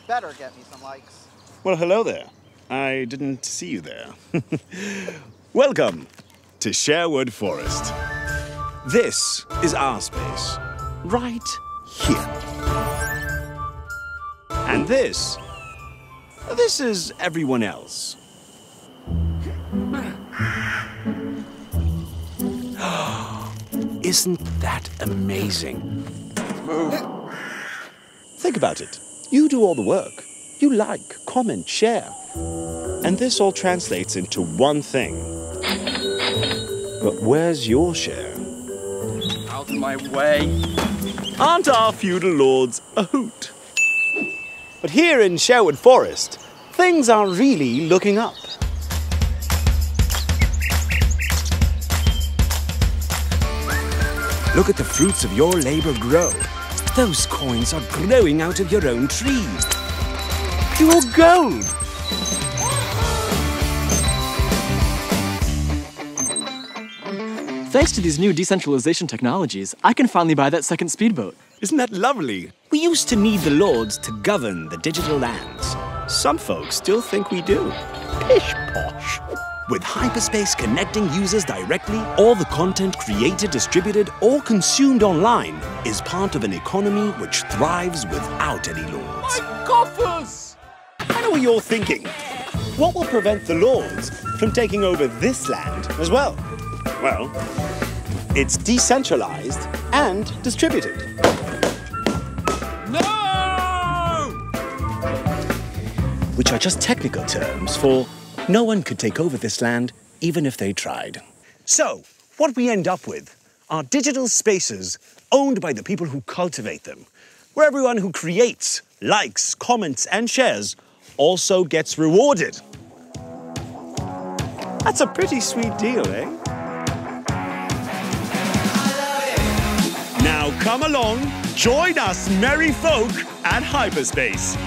better get me some likes. Well, hello there. I didn't see you there. Welcome to Sherwood Forest. This is our space, right here. And this is everyone else. Isn't that amazing? Move. Think about it. You do all the work. You like, comment, share. And this all translates into one thing. But where's your share? Out of my way. Aren't our feudal lords a hoot? But here in Sherwood Forest, things are really looking up. Look at the fruits of your labor grow. Those coins are growing out of your own trees. Pure gold! Thanks to these new decentralization technologies, I can finally buy that second speedboat. Isn't that lovely? We used to need the lords to govern the digital lands. Some folks still think we do. Pish posh. With HyperSpace connecting users directly, all the content created, distributed, or consumed online is part of an economy which thrives without any lords. My coffers! I know what you're thinking. What will prevent the lords from taking over this land as well? Well, it's decentralized and distributed. No! Which are just technical terms for no one could take over this land even if they tried. So, what we end up with are digital spaces owned by the people who cultivate them, where everyone who creates, likes, comments, and shares also gets rewarded. That's a pretty sweet deal, eh? Now come along, join us merry folk at HyperSpace.